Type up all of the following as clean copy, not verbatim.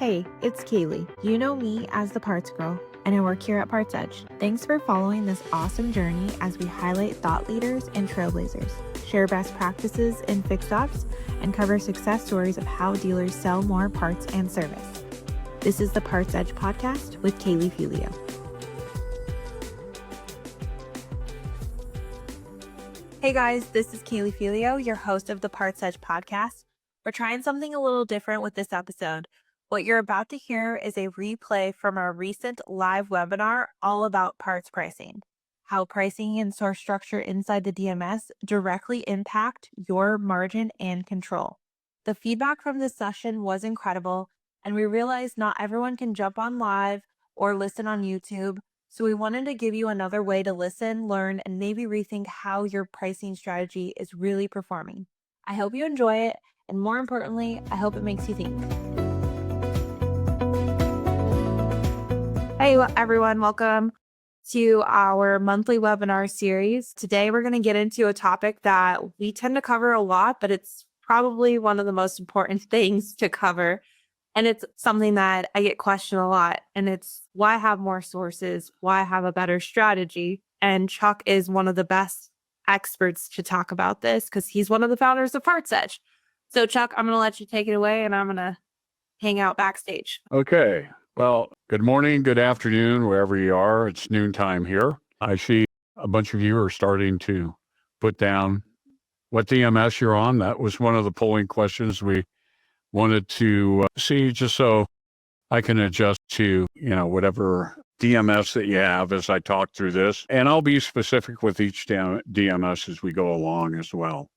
Hey, it's Kaylee. You know me as the Parts Girl, and I work here at PartsEdge. Thanks for following this awesome journey as we highlight thought leaders and trailblazers, share best practices in fixed ops, and cover success stories of how dealers sell more parts and service. This is the PartsEdge podcast with Kaylee Filio. Hey guys, this is Kaylee Filio, your host of the PartsEdge podcast. We're trying something a little different with this episode. What you're about to hear is a replay from our recent live webinar all about parts pricing, how pricing and source structure inside the DMS directly impact your margin and control. The feedback from this session was incredible, and we realized not everyone can jump on live or listen on YouTube, so we wanted to give you another way to listen, learn, and maybe rethink how your pricing strategy is really performing. I hope you enjoy it, and more importantly, I hope it makes you think. Hey everyone, welcome to our monthly webinar series. Today we're going to get into a topic that we tend to cover a lot, but it's probably one of the most important things to cover. And it's something that I get questioned a lot. And it's why have more sources? Why have a better strategy? And Chuck is one of the best experts to talk about this because he's one of the founders of PartsEdge. So Chuck, I'm going to let you take it away and I'm going to hang out backstage. Okay. Well, good morning, good afternoon, wherever you are. It's noontime here. I see a bunch of you are starting to put down what DMS you're on. That was one of the polling questions we wanted to see, just so I can adjust to, whatever DMS that you have as I talk through this. And I'll be specific with each DMS as we go along as well.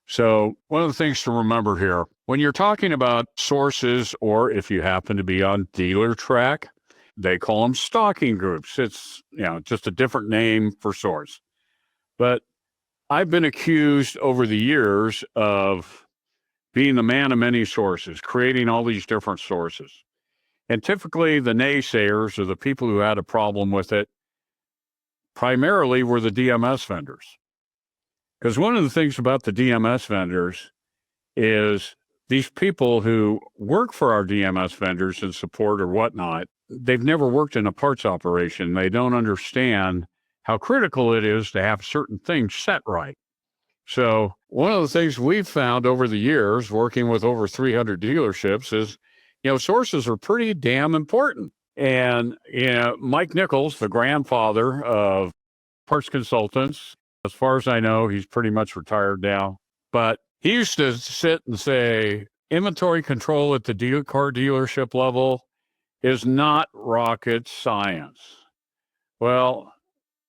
So one of the things to remember here, when you're talking about sources, or if you happen to be on dealer track, they call them stocking groups. It's, just a different name for source. But I've been accused over the years of being the man of many sources, creating all these different sources. And typically the naysayers, or the people who had a problem with it, primarily were the DMS vendors. Because one of the things about the DMS vendors is these people who work for our DMS vendors and support or whatnot, they've never worked in a parts operation. They don't understand how critical it is to have certain things set right. So one of the things we've found over the years, working with over 300 dealerships, is, sources are pretty damn important. And, Mike Nichols, the grandfather of parts consultants, as far as I know, he's pretty much retired now. But he used to sit and say, inventory control at the car dealership level is not rocket science. Well,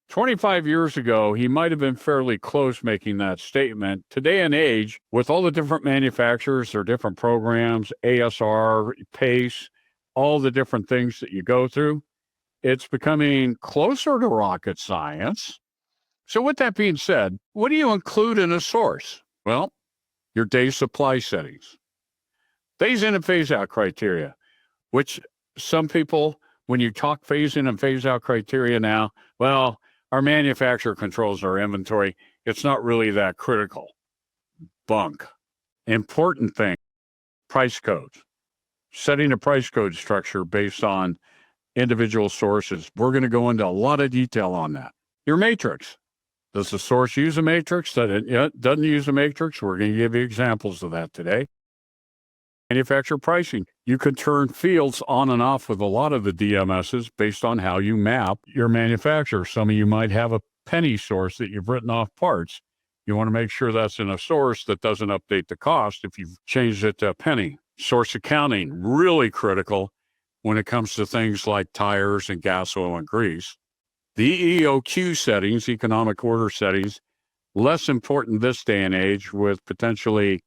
25 years ago, he might have been fairly close making that statement. Today and age, with all the different manufacturers, their different programs, ASR, PACE, all the different things that you go through, it's becoming closer to rocket science. So with that being said, what do you include in a source? Well, your day supply settings, phase in and phase out criteria, which some people, when you talk phase in and phase out criteria now, well, our manufacturer controls our inventory. It's not really that critical. Bunk. Important thing, price codes. Setting a price code structure based on individual sources. We're going to go into a lot of detail on that. Your matrix. Does the source use a matrix? Doesn't use a matrix? We're going to give you examples of that today. Manufacturer pricing. You can turn fields on and off with a lot of the DMSs based on how you map your manufacturer. Some of you might have a penny source that you've written off parts. You want to make sure that's in a source that doesn't update the cost if you've changed it to a penny. Source accounting, really critical when it comes to things like tires and gas, oil, and grease. The EOQ settings, economic order settings, less important this day and age with potentially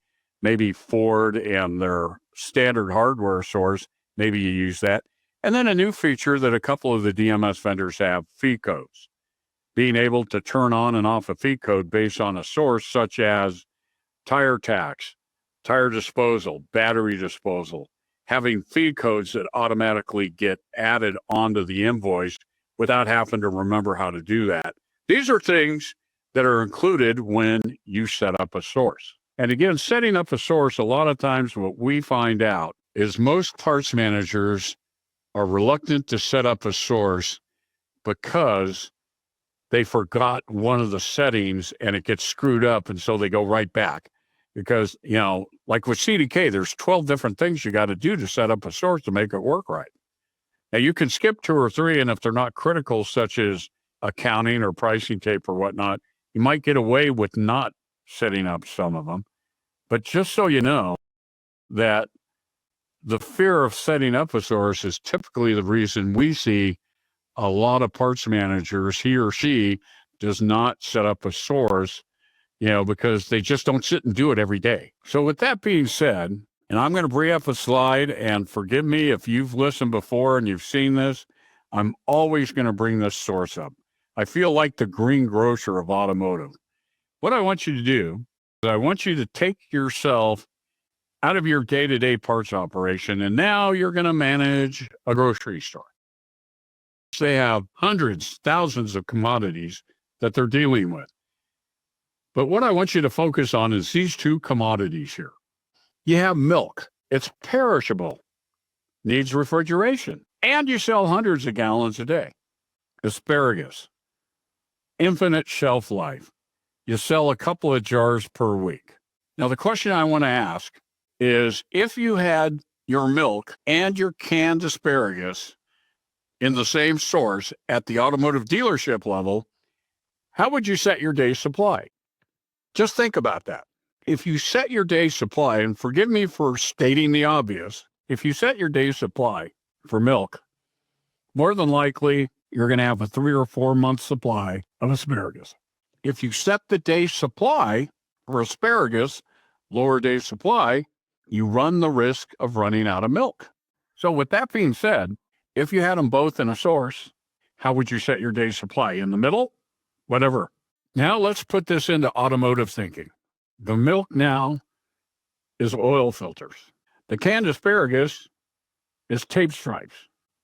maybe Ford and their standard hardware source. Maybe you use that. And then a new feature that a couple of the DMS vendors have, fee codes. Being able to turn on and off a fee code based on a source such as tire tax, tire disposal, battery disposal, having fee codes that automatically get added onto the invoice without having to remember how to do that. These are things that are included when you set up a source. And again, setting up a source, a lot of times what we find out is most parts managers are reluctant to set up a source because they forgot one of the settings and it gets screwed up, and so they go right back. Because, like with CDK, there's 12 different things you got to do to set up a source to make it work right. Now, you can skip 2 or 3, and if they're not critical, such as accounting or pricing tape or whatnot, you might get away with not setting up some of them. But just so you know that the fear of setting up a source is typically the reason we see a lot of parts managers, he or she does not set up a source, because they just don't sit and do it every day. So with that being said, and I'm going to bring up a slide, and forgive me if you've listened before and you've seen this, I'm always going to bring this source up. I feel like the green grocer of automotive. What I want you to do is I want you to take yourself out of your day-to-day parts operation, and now you're going to manage a grocery store. They have hundreds, thousands of commodities that they're dealing with. But what I want you to focus on is these 2 commodities here. You have milk. It's perishable, needs refrigeration, and you sell hundreds of gallons a day. Asparagus, infinite shelf life. You sell a couple of jars per week. Now, the question I want to ask is, if you had your milk and your canned asparagus in the same source at the automotive dealership level, how would you set your day's supply? Just think about that. If you set your day's supply, and forgive me for stating the obvious, if you set your day's supply for milk, more than likely you're going to have a 3 or 4 month supply of asparagus. If you set the day's supply for asparagus, lower day's supply, you run the risk of running out of milk. So with that being said, if you had them both in a source, how would you set your day's supply? In the middle? Whatever. Now let's put this into automotive thinking. The milk now is oil filters. The canned asparagus is tape stripes.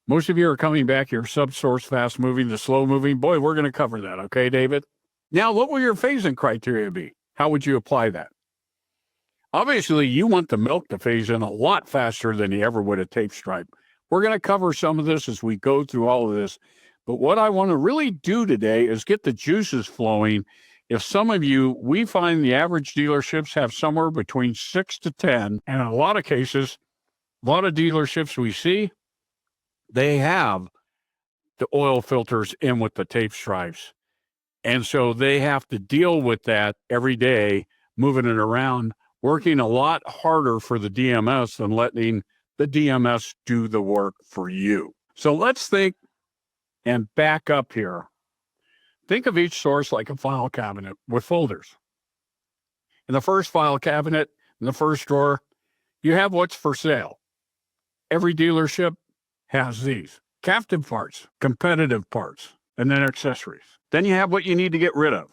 Most of you are coming back here, subsource, fast moving to slow moving. Boy, we're going to cover that. Okay, David? Now, what will your phasing criteria be? How would you apply that? Obviously, you want the milk to phase in a lot faster than you ever would a tape stripe. We're going to cover some of this as we go through all of this. But what I want to really do today is get the juices flowing. If some of you, we find the average dealerships have somewhere between 6 to 10, and in a lot of cases, a lot of dealerships we see, they have the oil filters in with the tape stripes. And so they have to deal with that every day, moving it around, working a lot harder for the DMS than letting the DMS do the work for you. So let's think and back up here. Think of each source like a file cabinet with folders. In the first file cabinet, in the first drawer, you have what's for sale. Every dealership has these: captive parts, competitive parts, and then accessories. Then you have what you need to get rid of: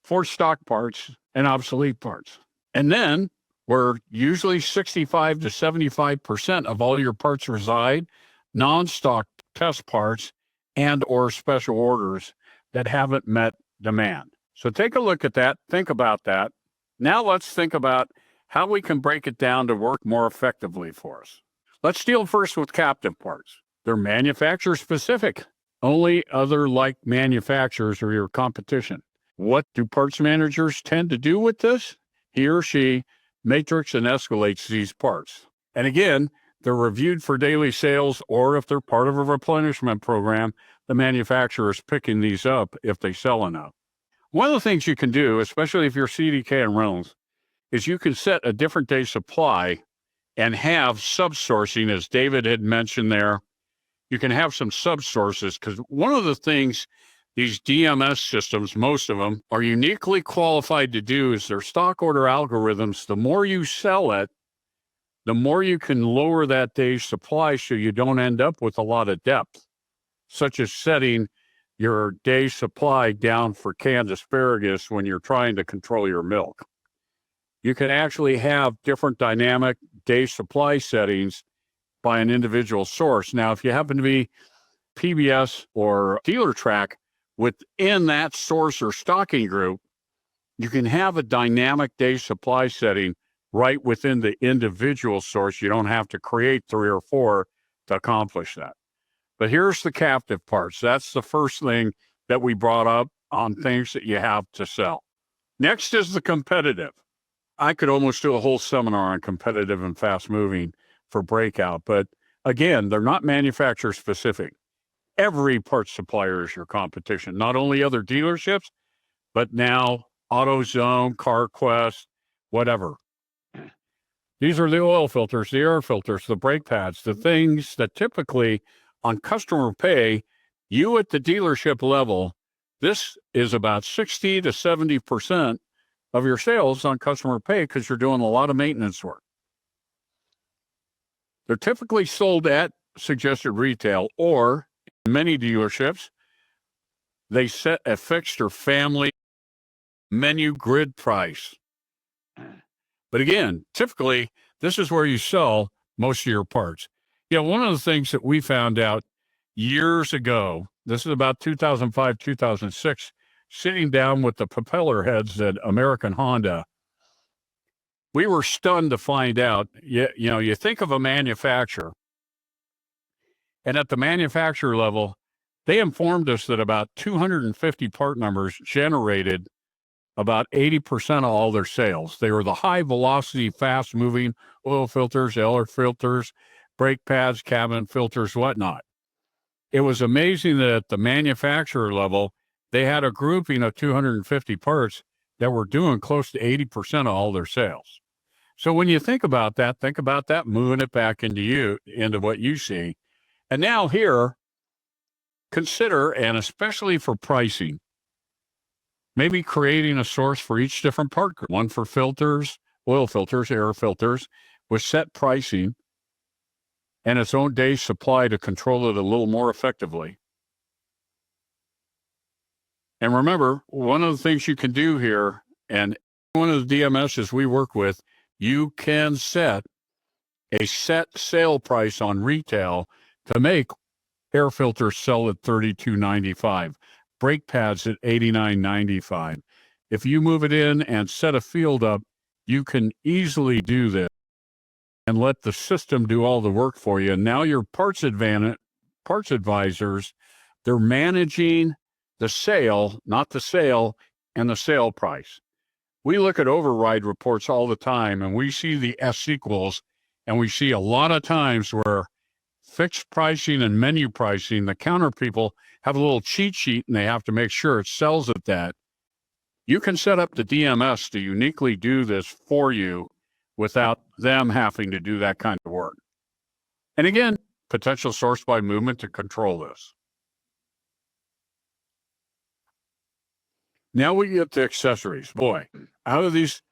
for stock parts and obsolete parts. And then, where usually 65 to 75% of all your parts reside, non-stock test parts and or special orders that haven't met demand. So take a look at that. Think about that. Now let's think about how we can break it down to work more effectively for us. Let's deal first with captive parts. They're manufacturer specific. Only other like manufacturers are your competition. What do parts managers tend to do with this? He or she matrix and escalates these parts. And again, they're reviewed for daily sales, or if they're part of a replenishment program, the manufacturer is picking these up if they sell enough. One of the things you can do, especially if you're CDK and Reynolds, is you can set a different day supply and have subsourcing, as David had mentioned there. You can have some subsources, because one of the things these DMS systems, most of them, are uniquely qualified to do is their stock order algorithms. The more you sell it, the more you can lower that day's supply so you don't end up with a lot of depth, such as setting your day's supply down for canned asparagus when you're trying to control your milk. You can actually have different dynamic day supply settings by an individual source. Now, if you happen to be PBS or dealer track within that source or stocking group, you can have a dynamic day supply setting right within the individual source. You don't have to create 3 or 4 to accomplish that. But here's the captive parts. That's the first thing that we brought up on things that you have to sell. Next is the competitive. I could almost do a whole seminar on competitive and fast moving for breakout, but again, they're not manufacturer specific. Every parts supplier is your competition, not only other dealerships, but now AutoZone, CarQuest, whatever. These are the oil filters, the air filters, the brake pads, the things that typically on customer pay, you at the dealership level, this is about 60 to 70% of your sales on customer pay because you're doing a lot of maintenance work. They're typically sold at suggested retail, or in many dealerships, they set a fixed or family menu grid price. But again, typically, this is where you sell most of your parts. One of the things that we found out years ago, this is about 2005, 2006, sitting down with the propeller heads at American Honda, we were stunned to find out, you think of a manufacturer, and at the manufacturer level, they informed us that about 250 part numbers generated about 80% of all their sales. They were the high velocity, fast moving oil filters, air filters, brake pads, cabin filters, whatnot. It was amazing that at the manufacturer level, they had a grouping of 250 parts that were doing close to 80% of all their sales. So when you think about that, moving it back into what you see. And now here, consider, and especially for pricing, maybe creating a source for each different part group, one for filters, oil filters, air filters, with set pricing and its own day supply to control it a little more effectively. And remember, one of the things you can do here, and one of the DMSs we work with, you can set a set sale price on retail to make air filters sell at $32.95, brake pads at $89.95. If you move it in and set a field up, you can easily do this and let the system do all the work for you. And now your parts advisors, they're managing the sale, not the sale, and the sale price. We look at override reports all the time, and we see the S equals, and we see a lot of times where fixed pricing and menu pricing, the counter people have a little cheat sheet, and they have to make sure it sells at that. You can set up the DMS to uniquely do this for you without them having to do that kind of work. And again, potential source by movement to control this. Now we get to accessories. Boy, out of these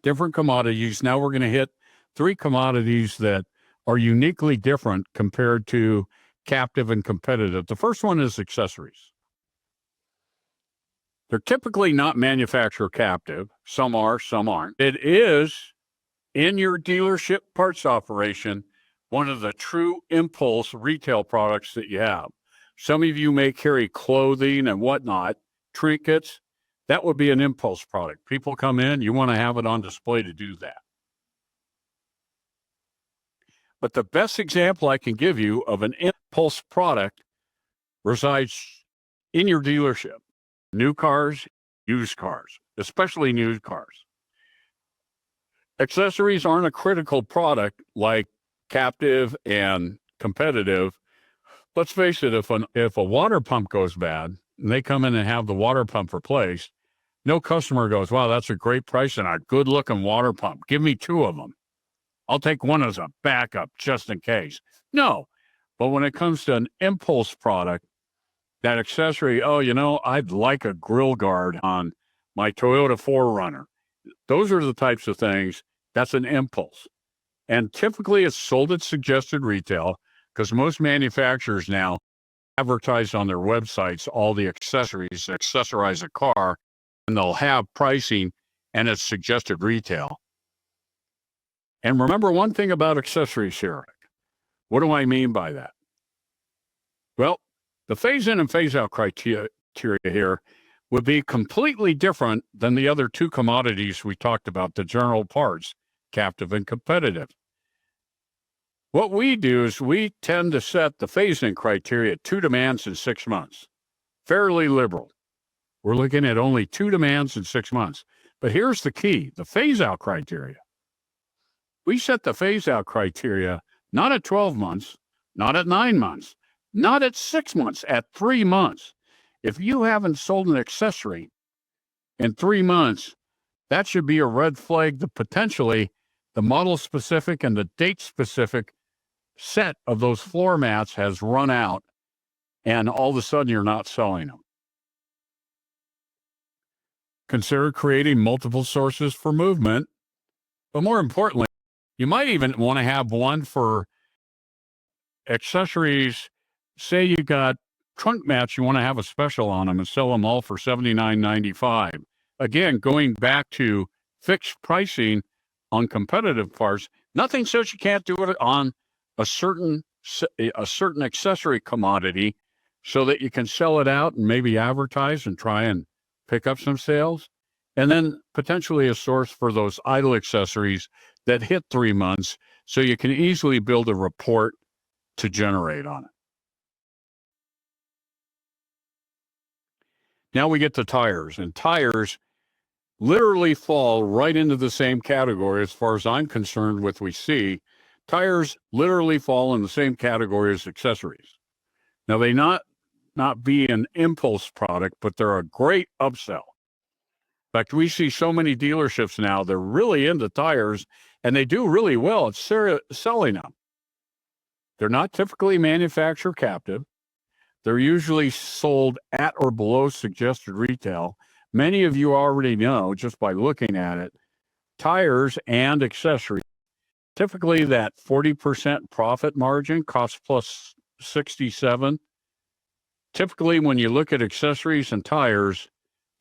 different commodities, now we're going to hit 3 commodities that are uniquely different compared to captive and competitive. The first one is accessories. They're typically not manufacturer captive. Some are, some aren't. It is, in your dealership parts operation, one of the true impulse retail products that you have. Some of you may carry clothing and whatnot, trinkets. That would be an impulse product. People come in, you want to have it on display to do that. But the best example I can give you of an impulse product resides in your dealership. New cars, used cars, especially new cars. Accessories aren't a critical product like captive and competitive. Let's face it, if a water pump goes bad and they come in and have the water pump replaced, no customer goes, wow, that's a great price and a good looking water pump. Give me 2 of them. I'll take one as a backup just in case. No. But when it comes to an impulse product, that accessory, I'd like a grill guard on my Toyota 4Runner. Those are the types of things, that's an impulse. And typically it's sold at suggested retail because most manufacturers now advertise on their websites all the accessories that accessorize a car, and they'll have pricing and it's suggested retail. And remember one thing about accessories here. What do I mean by that? Well, the phase in and phase out criteria here, would be completely different than the other two commodities we talked about, the general parts, captive and competitive. What we do is we tend to set the phase-in criteria at 2 demands in 6 months. Fairly liberal. We're looking at only 2 demands in 6 months. But here's the key, the phase-out criteria. We set the phase-out criteria not at 12 months, not at 9 months, not at 6 months, at 3 months. If you haven't sold an accessory in 3 months, that should be a red flag that potentially the model-specific and the date-specific set of those floor mats has run out, and all of a sudden you're not selling them. Consider creating multiple sources for movement, but more importantly, you might even want to have one for accessories. Say you got trunk mats, you want to have a special on them and sell them all for $79.95. Again, going back to fixed pricing on competitive parts, nothing says you can't do it on a certain accessory commodity so that you can sell it out and maybe advertise and try and pick up some sales. And then potentially a source for those idle accessories that hit 3 months so you can easily build a report to generate on it. Now we get to tires, and tires literally fall right into the same category as far as I'm concerned with we see. Tires literally fall in the same category as accessories. Now they not be an impulse product, but they're a great upsell. In fact, we see so many dealerships now, they're really into tires, and they do really well at selling them. They're not typically manufacturer captive. They're usually sold at or below suggested retail. Many of you already know, just by looking at it, tires and accessories, typically that 40% profit margin, cost plus 67. Typically, when you look at accessories and tires,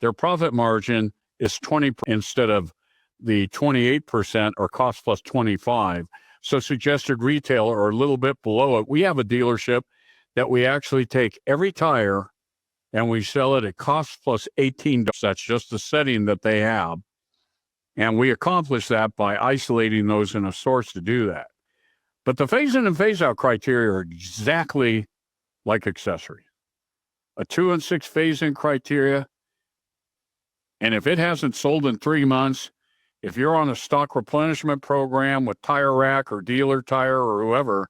their profit margin is 20 instead of the 28% or cost plus 25. So suggested retail or a little bit below it. We have a dealership that we actually take every tire and we sell it at cost plus $18. That's just the setting that they have. And we accomplish that by isolating those in a source to do that. But the phase-in and phase-out criteria are exactly like accessories. A 2 and 6 phase-in criteria. And if it hasn't sold in 3 months, if you're on a stock replenishment program with Tire Rack or Dealer Tire or whoever,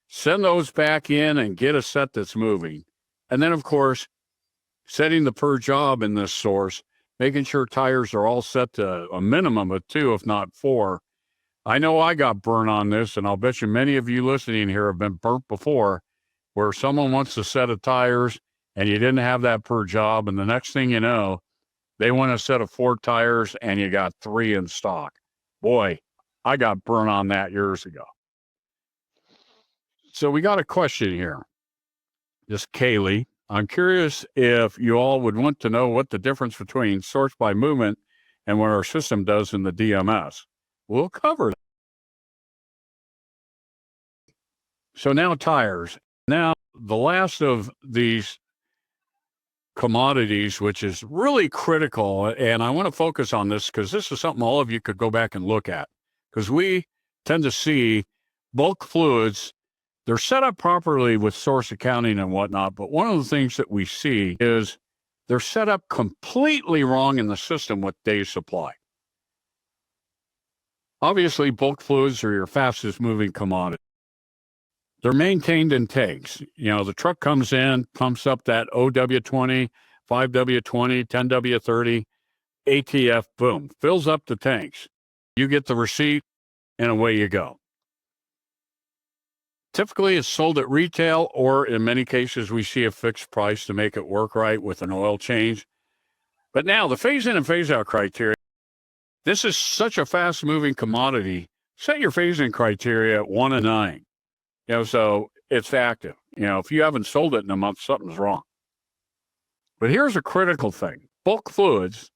send those back in and get a set that's moving. And then, of course, setting the per job in this source, making sure tires are all set to a minimum of 2, if not 4. I know I got burnt on this, and I'll bet you many of you listening here have been burnt before, where someone wants a set of tires and you didn't have that per job, and the next thing you know, they want a set of 4 tires and you got 3 in stock. Boy, I got burnt on that years ago. So we got a question here. This Kaylee. I'm curious if you all would want to know what the difference between source by movement and what our system does in the DMS. We'll cover that. So now tires. Now, the last of these commodities, which is really critical, and I want to focus on this because this is something all of you could go back and look at, because we tend to see bulk fluids, they're set up properly with source accounting and whatnot, but one of the things that we see is they're set up completely wrong in the system with day supply. Obviously, bulk fluids are your fastest moving commodity. They're maintained in tanks. You know, the truck comes in, pumps up that OW20, 5W20, 10W30, ATF, boom, fills up the tanks. You get the receipt, and away you go. Typically, it's sold at retail, or in many cases, we see a fixed price to make it work right with an oil change. But now, the phase-in and phase-out criteria, this is such a fast-moving commodity. Set your phase-in criteria at 1 and 9. You know, so it's active. You know, if you haven't sold it in a month, something's wrong. But here's a critical thing. Bulk fluids,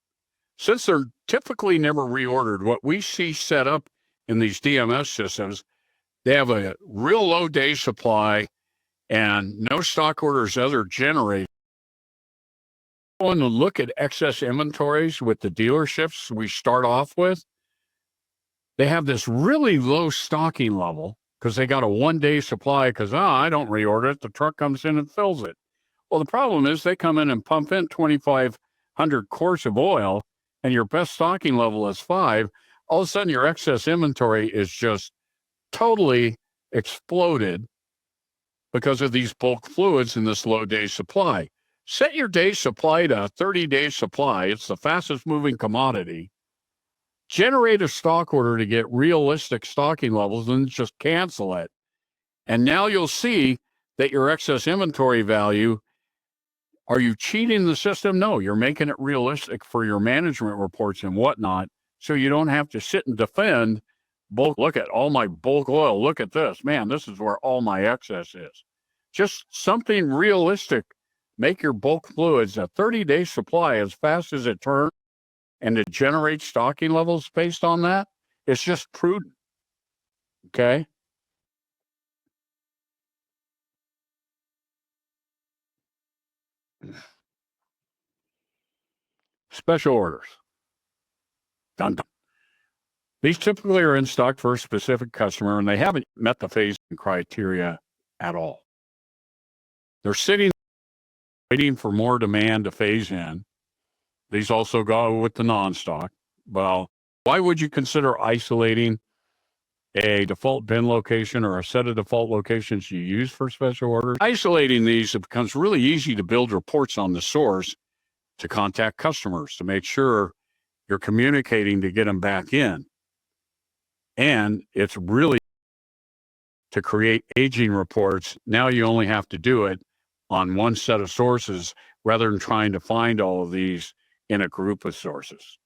since they're typically never reordered, what we see set up in these DMS systems, they have a real low day supply and no stock orders ever generated. Going to look at excess inventories with the dealerships we start off with, they have this really low stocking level because they got a 1-day supply because, I don't reorder it. The truck comes in and fills it. Well, the problem is they come in and pump in 2,500 quarts of oil and your best stocking level is 5. All of a sudden, your excess inventory is just totally exploded because of these bulk fluids in this low day supply. Set your day supply to a 30-day supply. It's the fastest moving commodity. Generate a stock order to get realistic stocking levels and just cancel it. And now you'll see that your excess inventory value, are you cheating the system? No, you're making it realistic for your management reports and whatnot, so you don't have to sit and defend bulk. Look at all my bulk oil. Look at this. Man, this is where all my excess is. Just something realistic. Make your bulk fluids a 30-day supply as fast as it turns, and to generate stocking levels based on that, it's just prudent. Okay? Special orders. Dun, dun. These typically are in stock for a specific customer, and they haven't met the phasing criteria at all. They're sitting waiting for more demand to phase in. These also go with the non-stock. Well, why would you consider isolating a default bin location or a set of default locations you use for special orders? Isolating these, it becomes really easy to build reports on the source, to contact customers, to make sure you're communicating to get them back in. And it's really to create aging reports. Now you only have to do it on one set of sources rather than trying to find all of these in a group of sources.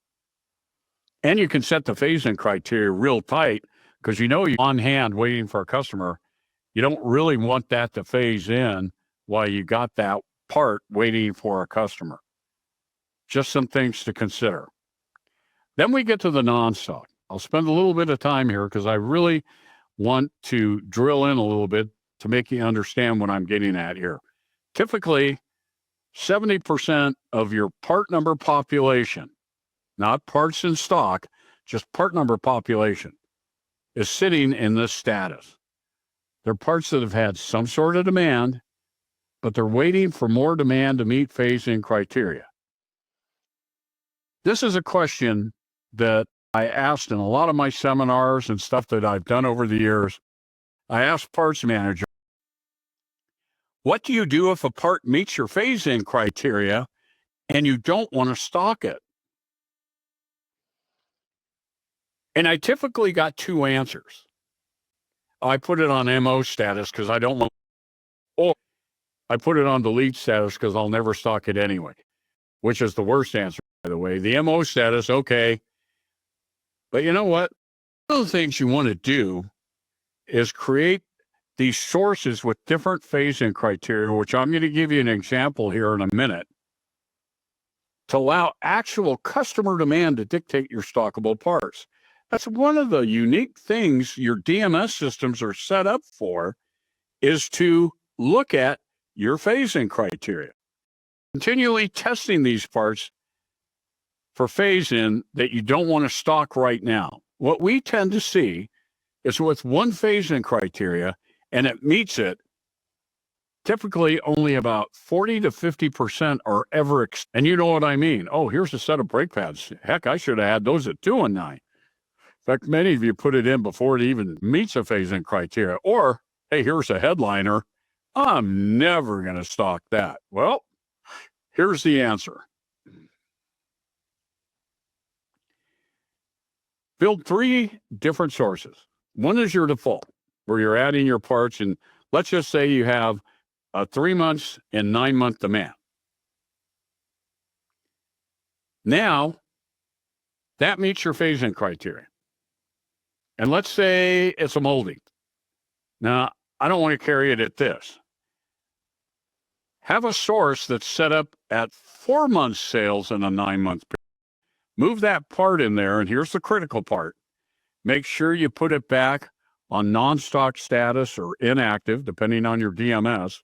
And you can set the phase-in criteria real tight because you're on hand waiting for a customer. You don't really want that to phase in while you got that part waiting for a customer. Just some things to consider. Then we get to the non-stock. I'll spend a little bit of time here because I really want to drill in a little bit to make you understand what I'm getting at here. Typically, 70% of your part number population, not parts in stock, just part number population, is sitting in this status. They're parts that have had some sort of demand, but they're waiting for more demand to meet phase-in criteria. This is a question that I asked in a lot of my seminars and stuff that I've done over the years. I asked parts manager, what do you do if a part meets your phase-in criteria and you don't want to stock it? And I typically got two answers. I put it on MO status because I don't want, or I put it on delete status because I'll never stock it anyway, which is the worst answer, by the way. The MO status, okay. But you know what? One of the things you want to do is create these sources with different phase-in criteria, which I'm going to give you an example here in a minute, to allow actual customer demand to dictate your stockable parts. That's one of the unique things your DMS systems are set up for, is to look at your phase-in criteria. Continually testing these parts for phase-in that you don't want to stock right now. What we tend to see is with one phase-in criteria, and it meets it, typically only about 40 to 50% are ever, and you know what I mean. Oh, here's a set of brake pads. Heck, I should have had those at 2 and 9. In fact, many of you put it in before it even meets a phase-in criteria. Or, hey, here's a headliner. I'm never going to stock that. Well, here's the answer. Build 3 different sources. One is your default, where you're adding your parts, and let's just say you have a 3 months and 9 month demand. Now, that meets your phase-in criteria. And let's say it's a molding. Now, I don't want to carry it at this. Have a source that's set up at 4 months sales in a 9 month period. Move that part in there, and here's the critical part. Make sure you put it back on non-stock status or inactive, depending on your DMS,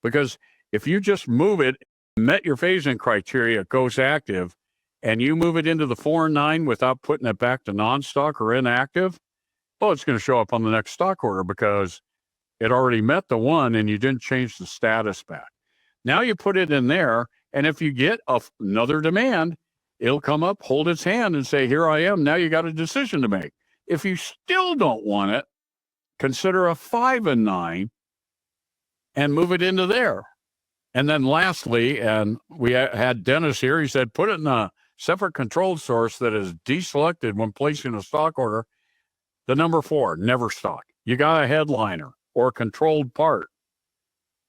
because if you just move it met your phase-in criteria, it goes active, and you move it into the 4 and 9 without putting it back to non-stock or inactive, well, it's going to show up on the next stock order because it already met the 1 and you didn't change the status back. Now you put it in there, and if you get another demand, it'll come up, hold its hand, and say, here I am. Now you got a decision to make. If you still don't want it, consider a 5 and 9 and move it into there. And then lastly, and we had Dennis here, he said, put it in a separate controlled source that is deselected when placing a stock order. The number 4, never stock. You got a headliner or a controlled part.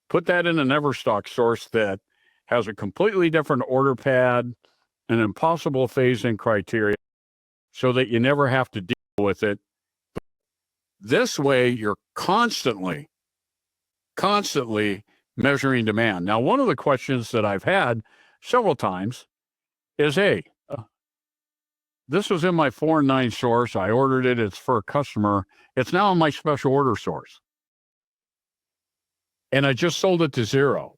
Put that in a never stock source that has a completely different order pad, an impossible phase-in criteria, so that you never have to deal with it. This way, you're constantly measuring demand. Now, one of the questions that I've had several times is, hey, this was in my 4 and 9 source. I ordered it. It's for a customer. It's now in my special order source. And I just sold it to 0.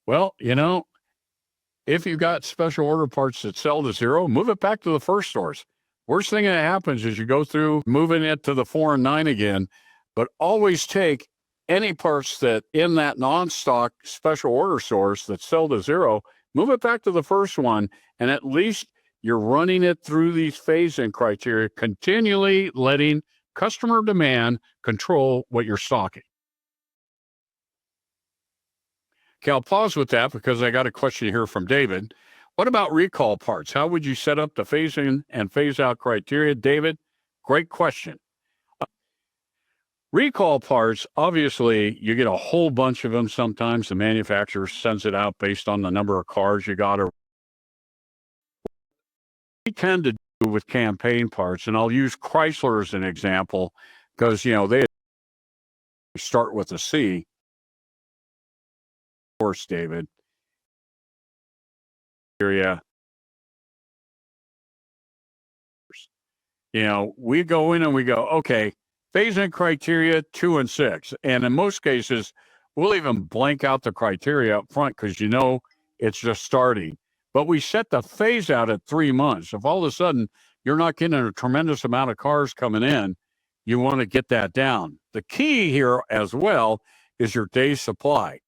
Well, if you got special order parts that sell to 0, move it back to the first source. Worst thing that happens is you go through moving it to the 4 and 9 again, but always take any parts that in that non-stock special order source that sell to 0, move it back to the first one, and at least you're running it through these phase-in criteria, continually letting customer demand control what you're stocking. Okay, I'll pause with that because I got a question here from David. What about recall parts? How would you set up the phase-in and phase-out criteria? David, great question. Recall parts, obviously, you get a whole bunch of them. Sometimes the manufacturer sends it out based on the number of cars you got. We tend to do with campaign parts, and I'll use Chrysler as an example because, they start with a C. Of course, David. We go in and we go, okay, phase-in criteria 2 and 6. And in most cases, we'll even blank out the criteria up front because it's just starting. But we set the phase out at 3 months. If all of a sudden you're not getting a tremendous amount of cars coming in, you want to get that down. The key here as well is your day supply.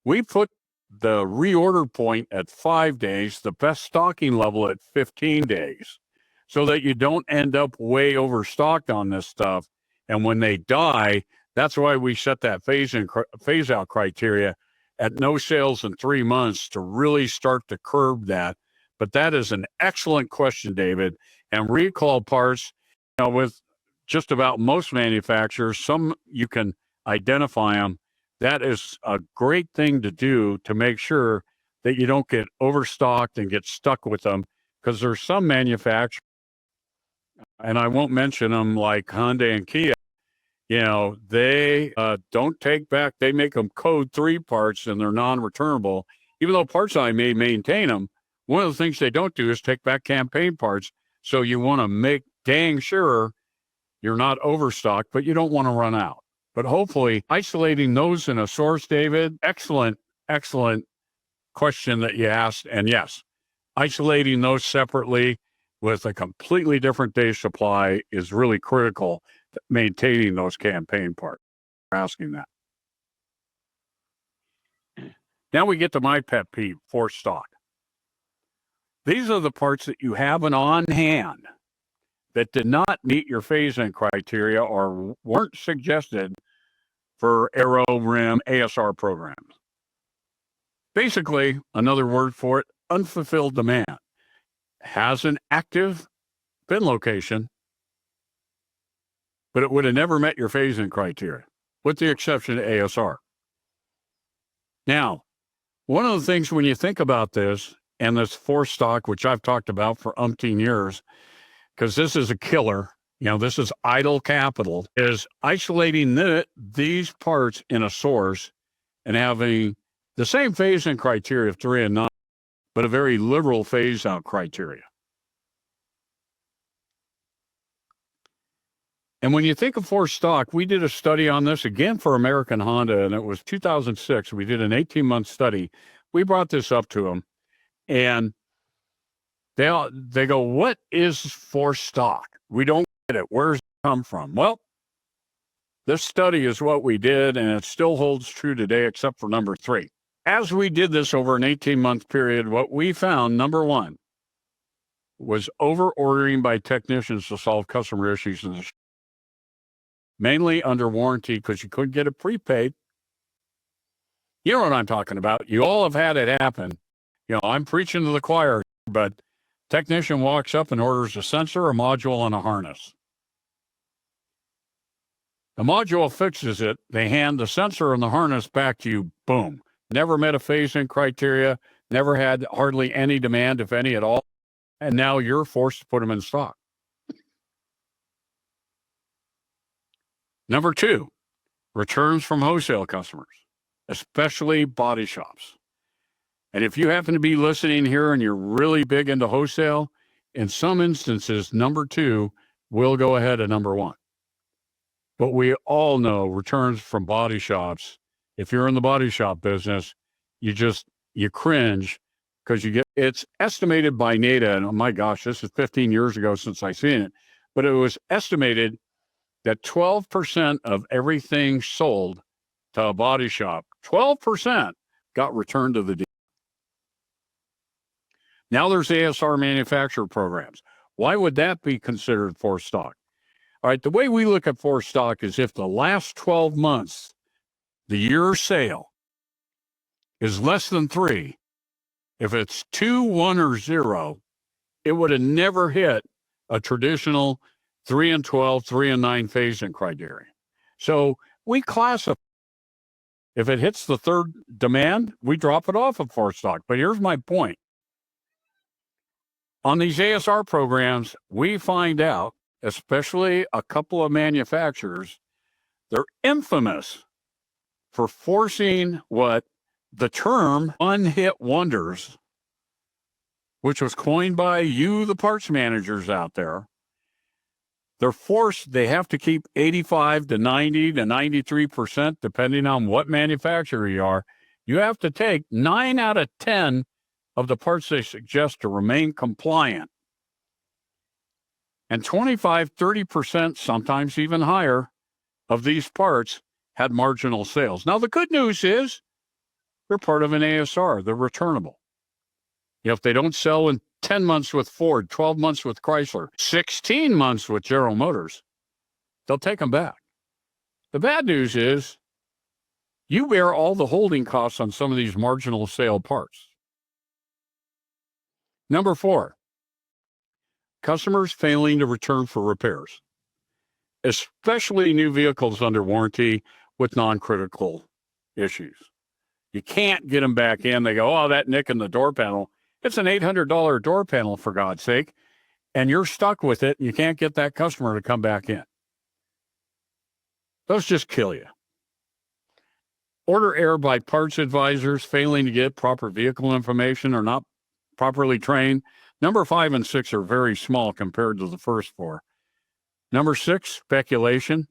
We put the reorder point at 5 days, the best stocking level at 15 days, so that you don't end up way overstocked on this stuff. And when they die, that's why we set that phase-out criteria at no sales in 3 months to really start to curb that. But that is an excellent question, David. And recall parts, with just about most manufacturers, some you can identify them. That is a great thing to do to make sure that you don't get overstocked and get stuck with them, because there's some manufacturers, and I won't mention them, like Hyundai and Kia, they don't take back. They make them code 3 parts and they're non-returnable. Even though PartsEdge may maintain them, one of the things they don't do is take back campaign parts. So you want to make dang sure you're not overstocked, but you don't want to run out. But hopefully isolating those in a source, David, excellent question that you asked. And yes, isolating those separately with a completely different day supply is really critical to maintaining those campaign parts. Asking that. Now we get to my pet peeve, for stock. These are the parts that you have on hand that did not meet your phase-in criteria or weren't suggested for Aero, Rim, ASR programs. Basically, another word for it, unfulfilled demand. Has an active bin location, but it would have never met your phase-in criteria, with the exception of ASR. Now, one of the things when you think about this, and this for stock, which I've talked about for umpteen years, because this is a killer, this is idle capital, is isolating these parts in a source and having the same phase-in criteria of 3 and 9, but a very liberal phase-out criteria. And when you think of for stock, we did a study on this again for American Honda, and it was 2006. We did an 18-month study we brought this up to them, and they go, "What is for stock? We don't get it. Where's it come from?" Well, this study is what we did, and it still holds true today, except for number 3. As we did this over an 18-month period, what we found, number 1, was over-ordering by technicians to solve customer issues, mainly under warranty because you couldn't get it prepaid. You know what I'm talking about. You all have had it happen. I'm preaching to the choir, but technician walks up and orders a sensor, a module, and a harness. The module fixes it. They hand the sensor and the harness back to you. Boom. Never met a phase-in criteria, never had hardly any demand, if any at all. And now you're forced to put them in stock. Number 2, returns from wholesale customers, especially body shops. And if you happen to be listening here and you're really big into wholesale, in some instances, number 2 will go ahead of number 1. But we all know returns from body shops, if you're in the body shop business, you cringe because it's estimated by NADA, and oh my gosh, this is 15 years ago since I've seen it, but it was estimated that 12% of everything sold to a body shop, 12% got returned to the dealer. Now there's ASR manufacturer programs. Why would that be considered for stock? All right, the way we look at for stock is if the last 12 months, the year sale is less than 3, if it's 2, 1, or 0, it would have never hit a traditional 3 and 12, 3 and 9 phase-in criteria. So we classify. If it hits the 3rd demand, we drop it off of for stock. But here's my point. On these ASR programs, we find out, especially a couple of manufacturers, they're infamous for forcing what the term one-hit wonders, which was coined by you, the parts managers out there. They're forced, they have to keep 85 to 90 to 93%, depending on what manufacturer you are. You have to take 9 out of 10 of the parts they suggest to remain compliant. And 25, 30%, sometimes even higher, of these parts had marginal sales. Now, the good news is they're part of an ASR. They're returnable. If they don't sell in 10 months with Ford, 12 months with Chrysler, 16 months with General Motors, they'll take them back. The bad news is you bear all the holding costs on some of these marginal sale parts. Number 4, customers failing to return for repairs, especially new vehicles under warranty with non-critical issues. You can't get them back in. They go, "Oh, that nick in the door panel." It's an $800 door panel, for God's sake, and you're stuck with it, and you can't get that customer to come back in. Those just kill you. Order error by parts advisors, failing to get proper vehicle information, or not properly trained. Number 5 and 6 are very small compared to the first 4. Number 6, speculation,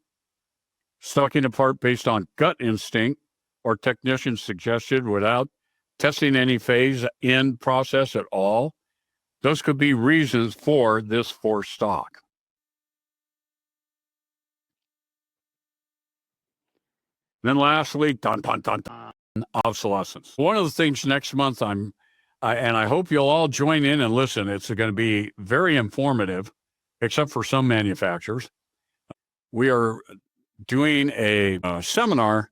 stocking a part based on gut instinct or technician suggestion without testing any phase-in process at all. Those could be reasons for this for stock. Then lastly, obsolescence. One of the things next month and I hope you'll all join in and listen. It's going to be very informative, except for some manufacturers. We are doing a seminar.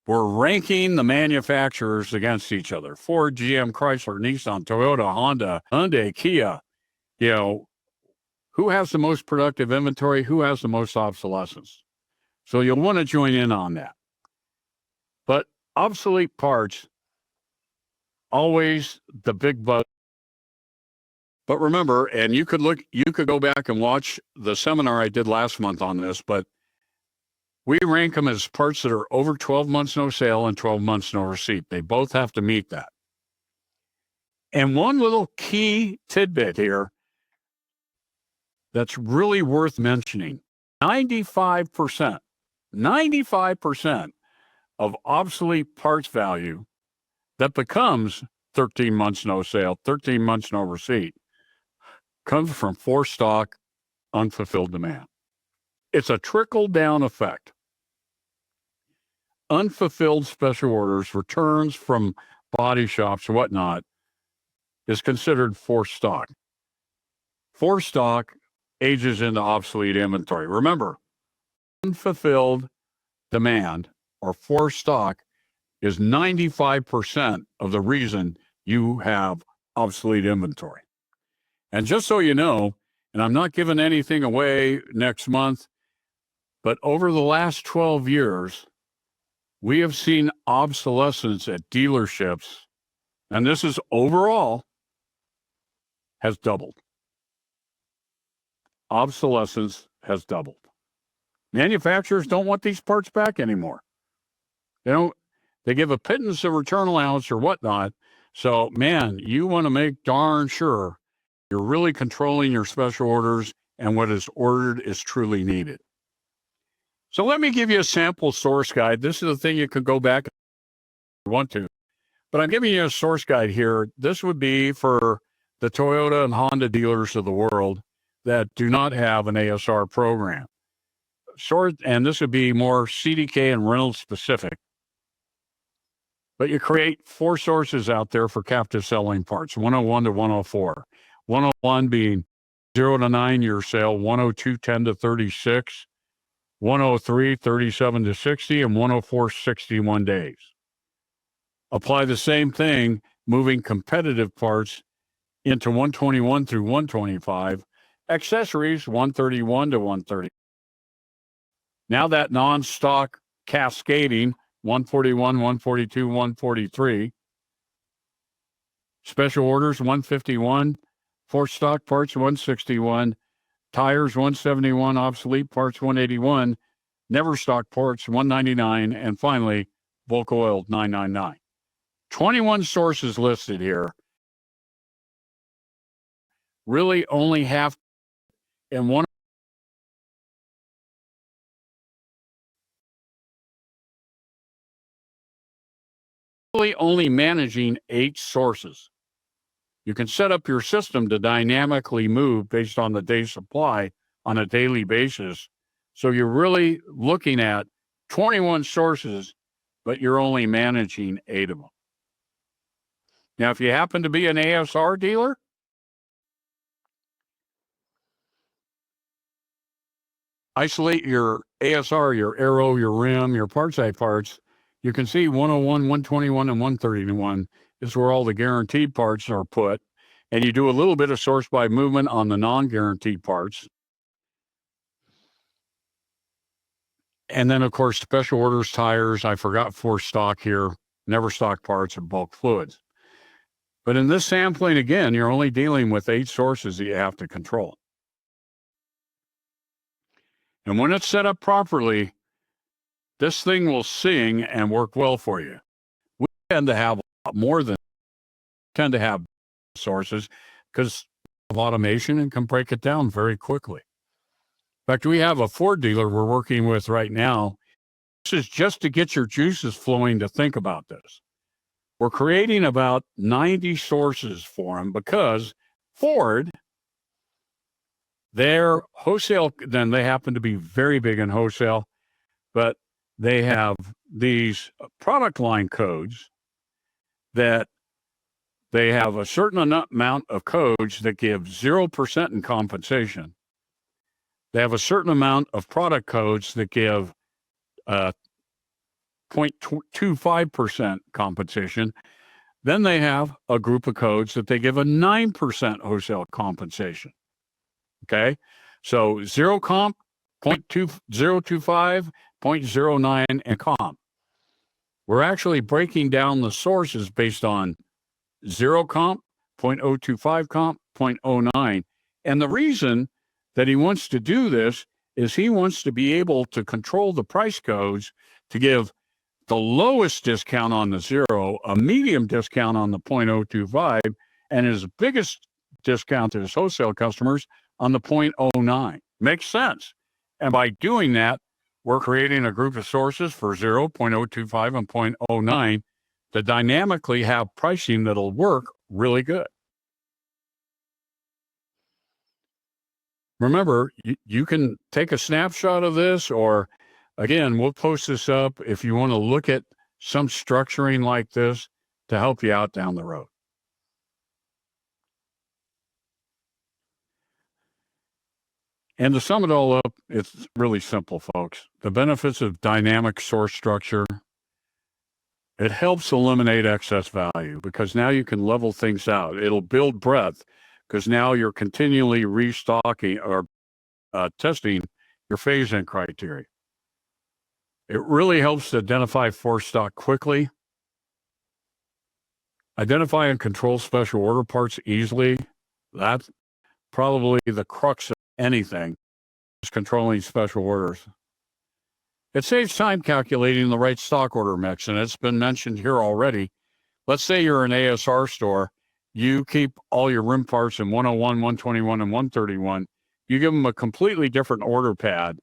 We're ranking the manufacturers against each other. Ford, GM, Chrysler, Nissan, Toyota, Honda, Hyundai, Kia. Who has the most productive inventory? Who has the most obsolescence? So you'll want to join in on that. But obsolete parts, always the big buzz. But remember, and you could go back and watch the seminar I did last month on this, but we rank them as parts that are over 12 months no sale and 12 months no receipt. They both have to meet that. And one little key tidbit here that's really worth mentioning, 95% of obsolete parts value that becomes 13 months no sale, 13 months no receipt, comes from for stock, unfulfilled demand. It's a trickle-down effect. Unfulfilled special orders, returns from body shops, whatnot, is considered for stock. For stock ages into obsolete inventory. Remember, unfulfilled demand or for stock is 95% of the reason you have obsolete inventory. And just so you know, and I'm not giving anything away next month, but over the last 12 years, we have seen obsolescence at dealerships, and this is overall, has doubled. Obsolescence has doubled. Manufacturers don't want these parts back anymore. They give a pittance of return allowance or whatnot. So, man, you want to make darn sure you're really controlling your special orders and what is ordered is truly needed. So let me give you a sample source guide. This is the thing you could go back if you want to. But I'm giving you a source guide here. This would be for the Toyota and Honda dealers of the world that do not have an ASR program. And this would be more CDK and Reynolds specific. But you create 4 sources out there for captive selling parts, 101 to 104. 101 being 0 to 9 year sale, 102 10 to 36, 103 37 to 60, and 104 61 days. Apply the same thing, moving competitive parts into 121 through 125, accessories 131 to 130. Now that non-stock cascading, 141, 142, 143. Special orders, 151. For stock parts, 161. Tires, 171. Obsolete parts, 181. Never stock parts, 199. And finally, bulk oil, 999. 21 sources listed here. Really only half in one. Really only managing 8 sources. You can set up your system to dynamically move based on the day's supply on a daily basis. So you're really looking at 21 sources, but you're only managing 8 of them. Now, if you happen to be an ASR dealer, isolate your ASR, your aero, your rim, your PartsEdge parts. You can see 101, 121, and 131 is where all the guaranteed parts are put. And you do a little bit of source by movement on the non-guaranteed parts. And then, of course, special orders, tires. I forgot for stock here, never stock parts, and bulk fluids. But in this sampling, again, you're only dealing with 8 sources that you have to control. And when it's set up properly, this thing will sing and work well for you. We tend to have a lot more than sources because of automation and can break it down very quickly. In fact, we have a Ford dealer we're working with right now. This is just to get your juices flowing to think about this. We're creating about 90 sources for them because Ford, their wholesale, then they happen to be very big in wholesale, but they have these product line codes that they have a certain amount of codes that give 0% in compensation. They have a certain amount of product codes that give 0.25% compensation. Then they have a group of codes that they give a 9% wholesale compensation. Okay, so 0 comp, 0.2025, 0.09, and comp. We're actually breaking down the sources based on 0 comp, 0.025 comp, 0.09. And the reason that he wants to do this is he wants to be able to control the price codes to give the lowest discount on the 0, a medium discount on the 0.025, and his biggest discount to his wholesale customers on the 0.09. Makes sense. And by doing that, we're creating a group of sources for 0, 0.025, and 0.09 to dynamically have pricing that'll work really good. Remember, you can take a snapshot of this, or again, we'll post this up if you want to look at some structuring like this to help you out down the road. And to sum it all up, it's really simple, folks. The benefits of dynamic source structure, it helps eliminate excess value because now you can level things out. It'll build breadth because now you're continually restocking or testing your phase-in criteria. It really helps to identify forced stock quickly, identify and control special order parts easily. That's probably the crux of anything, is controlling special orders. It saves time calculating the right stock order mix, and it's been mentioned here already. Let's say you're an ASR store. You keep all your rim parts in 101, 121, and 131. You give them a completely different order pad,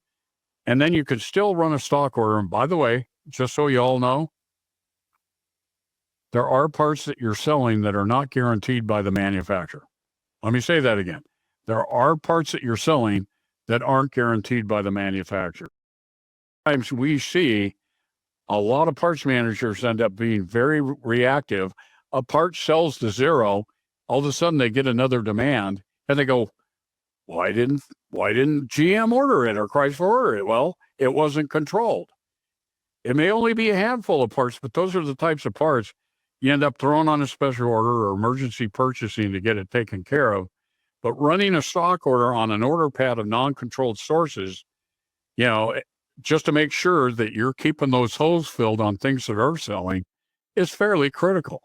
and then you could still run a stock order. And by the way, just so you all know, there are parts that you're selling that are not guaranteed by the manufacturer. Let me say that again. There are parts that you're selling that aren't guaranteed by the manufacturer. Sometimes we see a lot of parts managers end up being very reactive. A part sells to zero. All of a sudden they get another demand and they go, why didn't GM order it or Chrysler order it? Well, it wasn't controlled. It may only be a handful of parts, but those are the types of parts you end up throwing on a special order or emergency purchasing to get it taken care of. But running a stock order on an order pad of non-controlled sources, just to make sure that you're keeping those holes filled on things that are selling, is fairly critical.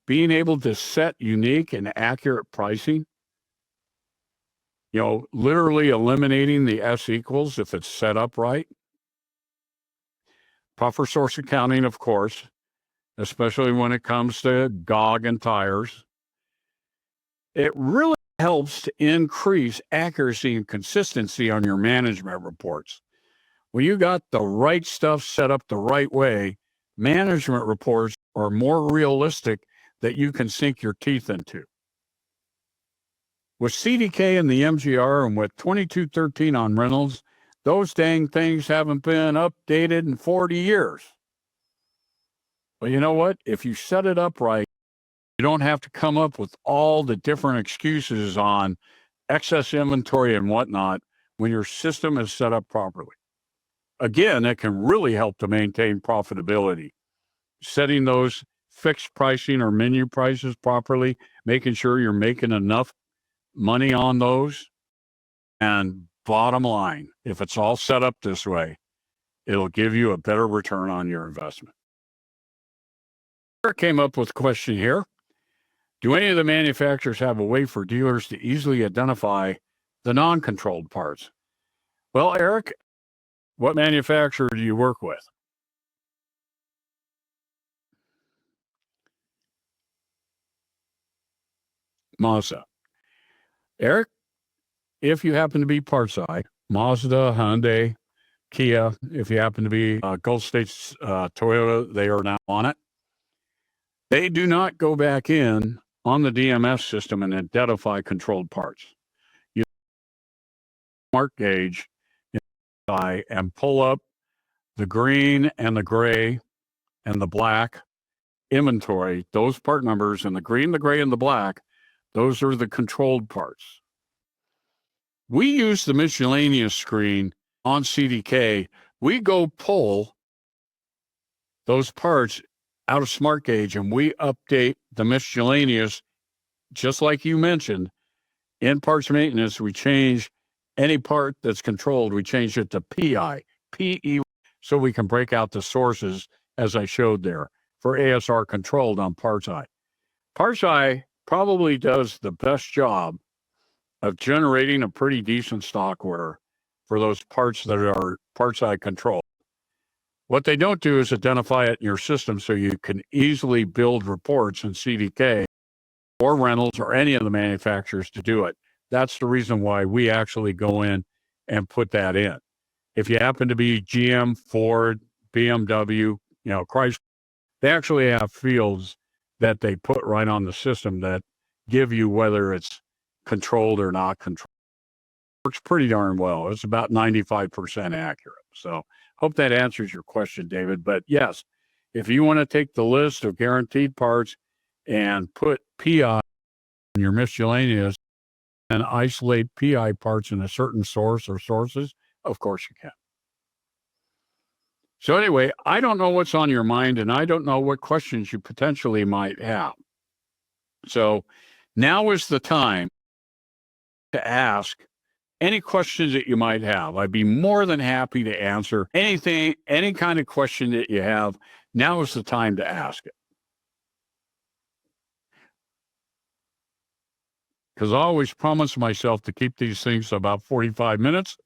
Being able to set unique and accurate pricing, literally eliminating the S equals if it's set up right. Proper source accounting, of course, especially when it comes to GOG and tires. It really helps to increase accuracy and consistency on your management reports. When you got the right stuff set up the right way, management reports are more realistic that you can sink your teeth into. With CDK and the MGR and with 2213 on rentals, those dang things haven't been updated in 40 years. Well, you know what? If you set it up right, you don't have to come up with all the different excuses on excess inventory and whatnot when your system is set up properly. Again, it can really help to maintain profitability. Setting those fixed pricing or menu prices properly, making sure you're making enough money on those. And bottom line, if it's all set up this way, it'll give you a better return on your investment. I came up with a question here. Do any of the manufacturers have a way for dealers to easily identify the non-controlled parts? Well, Eric, what manufacturer do you work with? Mazda. Eric, if you happen to be PartsEdge, Mazda, Hyundai, Kia, if you happen to be Gulf States Toyota, they are now on it. They do not go back in on the DMS system and identify controlled parts. You smart gauge and pull up the green and the gray and the black inventory, those part numbers, and the green, the gray, and the black, those are the controlled parts. We use the miscellaneous screen on CDK. We go pull those parts out of Smart Gauge and we update the miscellaneous, just like you mentioned. In parts maintenance, we change any part that's controlled, we change it to PI, PE, so we can break out the sources as I showed there for ASR controlled on PartsEdge. PartsEdge probably does the best job of generating a pretty decent stock order for those parts that are PartsEdge controlled. What they don't do is identify it in your system so you can easily build reports in CDK or rentals or any of the manufacturers to do it. That's the reason why we actually go in and put that in. If you happen to be GM, Ford, BMW, Chrysler, they actually have fields that they put right on the system that give you whether it's controlled or not controlled. Works pretty darn well. It's about 95% accurate. So hope that answers your question, David. But yes, if you want to take the list of guaranteed parts and put PI in your miscellaneous and isolate PI parts in a certain source or sources, of course you can. So anyway, I don't know what's on your mind, and I don't know what questions you potentially might have. So now is the time to ask any questions that you might have. I'd be more than happy to answer anything, any kind of question that you have. Now is the time to ask it. Because I always promise myself to keep these things about 45 minutes,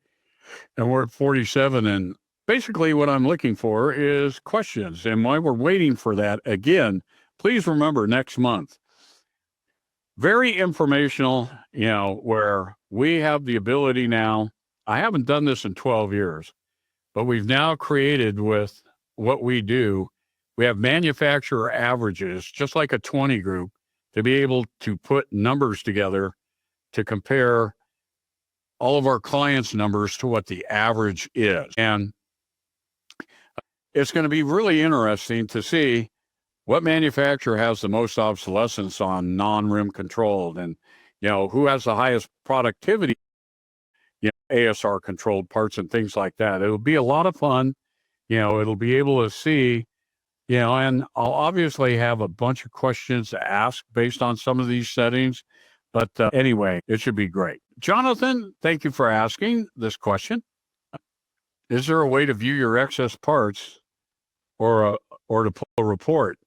and we're at 47. And basically what I'm looking for is questions. And while we're waiting for that, again, please remember next month, very informational, where we have the ability now. I haven't done this in 12 years, but we've now created with what we do, we have manufacturer averages, just like a 20 group, to be able to put numbers together to compare all of our clients' numbers to what the average is. And it's going to be really interesting to see what manufacturer has the most obsolescence on non-rim controlled, and who has the highest productivity, ASR controlled parts and things like that. It'll be a lot of fun. It'll be able to see, and I'll obviously have a bunch of questions to ask based on some of these settings. But anyway, it should be great. Jonathan, thank you for asking this question. Is there a way to view your excess parts or to pull a report?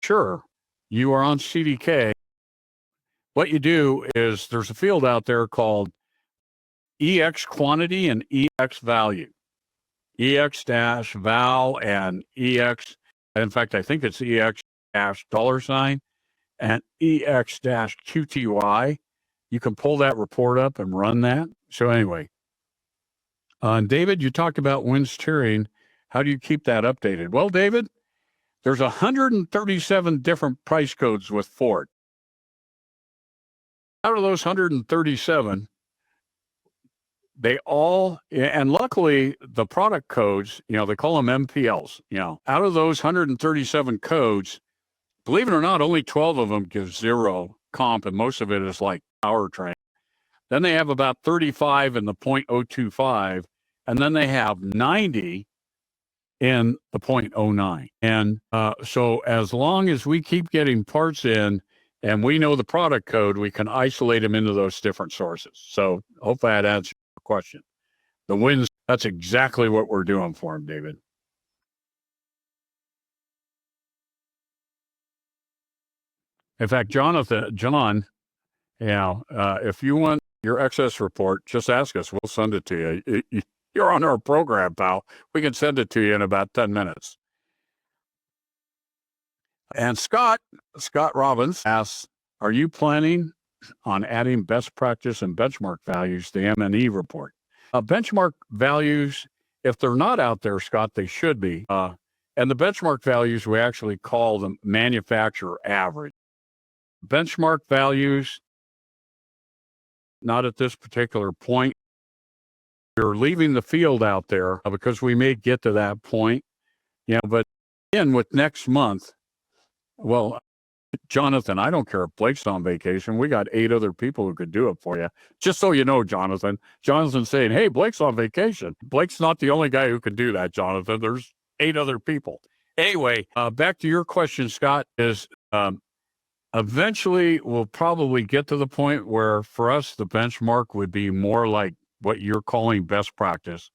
Sure. You are on CDK. What you do is there's a field out there called EX quantity and EX value. EX dash val and EX. In fact, I think it's EX dash $sign and EX dash QTY. You can pull that report up and run that. So anyway, David, you talked about wind steering. How do you keep that updated? Well, David, there's 137 different price codes with Ford. Out of those 137, they all, and luckily the product codes, they call them MPLs, out of those 137 codes, believe it or not, only 12 of them give zero comp, and most of it is like powertrain. Then they have about 35 in the 0.025, and then they have 90 in the 0.09. And so as long as we keep getting parts in and we know the product code, we can isolate them into those different sources. So hope that answers your question. The wins, that's exactly what we're doing for them, David. In fact, John, if you want your excess report, just ask us. We'll send it to you. You're on our program, pal. We can send it to you in about 10 minutes. And Scott Robbins asks, are you planning on adding best practice and benchmark values to the M&E report? Benchmark values, if they're not out there, Scott, they should be. And the benchmark values, we actually call them manufacturer average. Benchmark values, not at this particular point. We're leaving the field out there because we may get to that point. But again, with next month, well, Jonathan, I don't care if Blake's on vacation. We got 8 other people who could do it for you. Just so you know, Jonathan. Jonathan's saying, hey, Blake's on vacation. Blake's not the only guy who can do that, Jonathan. There's 8 other people. Anyway, back to your question, Scott, is eventually we'll probably get to the point where for us, the benchmark would be more like what you're calling best practice.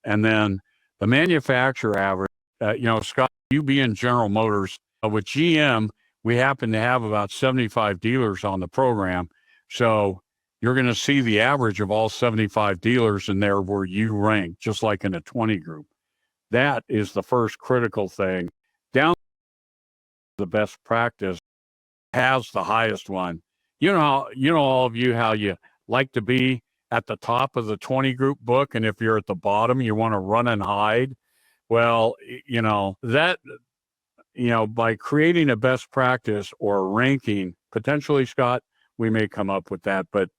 And then the manufacturer average, Scott, you being General Motors, with GM, we happen to have about 75 dealers on the program. So you're going to see the average of all 75 dealers in there where you rank, just like in a 20 group. That is the first critical thing. Down the best practice has the highest one. All of you, how you like to be at the top of the 20 group book. And if you're at the bottom, you want to run and hide. Well, by creating a best practice or ranking, potentially, Scott, we may come up with that, but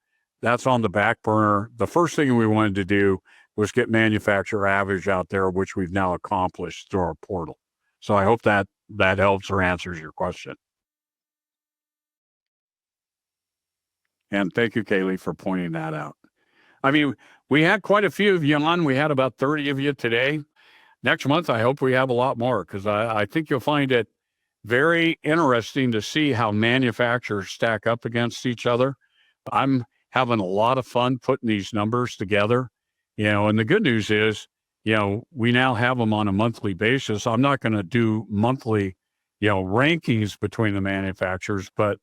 that's on the back burner. The first thing we wanted to do was get manufacturer average out there, which we've now accomplished through our portal. So I hope that helps or answers your question. And thank you, Kaylee, for pointing that out. I mean, we had quite a few of you on. We had about 30 of you today. Next month, I hope we have a lot more, because I think you'll find it very interesting to see how manufacturers stack up against each other. I'm having a lot of fun putting these numbers together, and the good news is, we now have them on a monthly basis. I'm not going to do monthly, rankings between the manufacturers, but,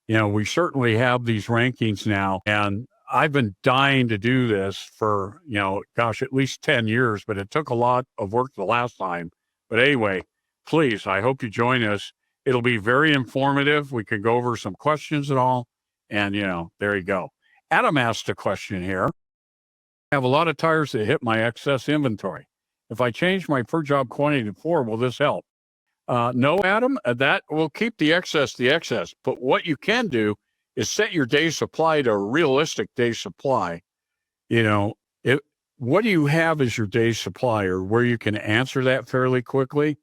we certainly have these rankings now. And I've been dying to do this for, at least 10 years, but it took a lot of work the last time. But anyway, please, I hope you join us. It'll be very informative. We can go over some questions and all. And, there you go. Adam asked a question here. I have a lot of tires that hit my excess inventory. If I change my per job quantity to 4, will this help? No, Adam, that will keep the excess. But what you can do is set your day supply to a realistic day supply. What do you have as your day supply, or where you can answer that fairly quickly?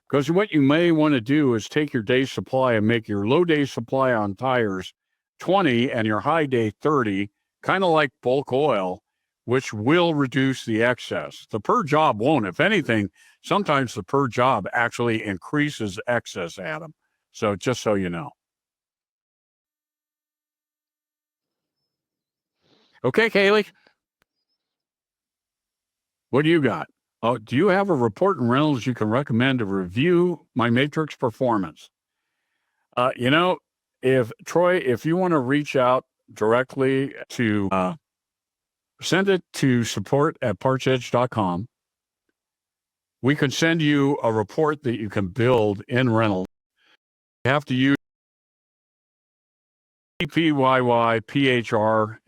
Because what you may want to do is take your day supply and make your low day supply on tires 20 and your high day 30, kind of like bulk oil, which will reduce the excess. The per job won't. If anything, sometimes the per job actually increases excess, Adam. So just so you know. Okay, Kaylee. What do you got? Oh, do you have a report in rentals you can recommend to review my matrix performance? If Troy, if you want to reach out directly to send it to support@partsedge.com. We can send you a report that you can build in rental. You have to use PYY, PHR,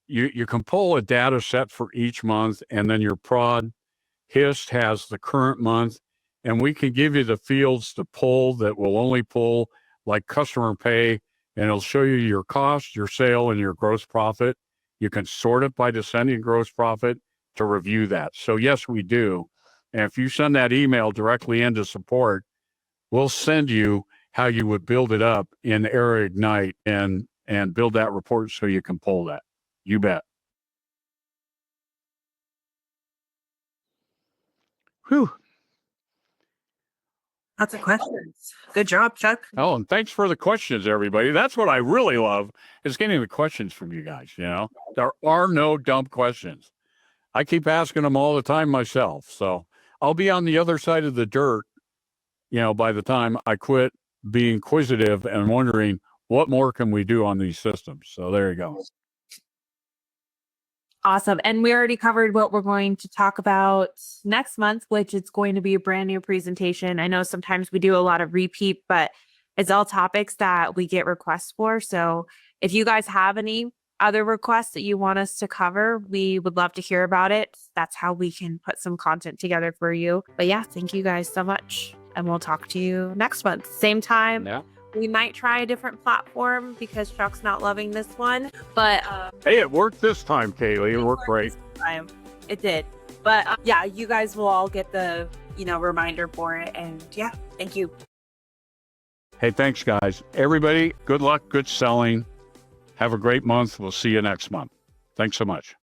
you can pull a data set for each month, and then your prod HIST has the current month, and we can give you the fields to pull that will only pull like customer pay, and it'll show you your cost, your sale, and your gross profit. You can sort it by descending gross profit to review that. So yes, we do. And if you send that email directly into support, we'll send you how you would build it up in AirIgnite and build that report so you can pull that. You bet. Whew. Lots of questions. Good job, Chuck. Oh, and thanks for the questions, everybody. That's what I really love, is getting the questions from you guys. There are no dumb questions. I keep asking them all the time myself. So I'll be on the other side of the dirt, by the time I quit being inquisitive and wondering what more can we do on these systems. So there you go. Awesome. And we already covered what we're going to talk about next month, which is going to be a brand new presentation. I know sometimes we do a lot of repeat, but it's all topics that we get requests for. So if you guys have any other requests that you want us to cover, we would love to hear about it. That's how we can put some content together for you. But yeah, thank you guys so much. And we'll talk to you next month. Same time. Yeah. We might try a different platform because Chuck's not loving this one, but hey, it worked this time, Kaylee. It worked great. It did. But yeah, you guys will all get the reminder for it. And yeah, thank you. Hey, thanks, guys. Everybody, good luck, good selling. Have a great month. We'll see you next month. Thanks so much.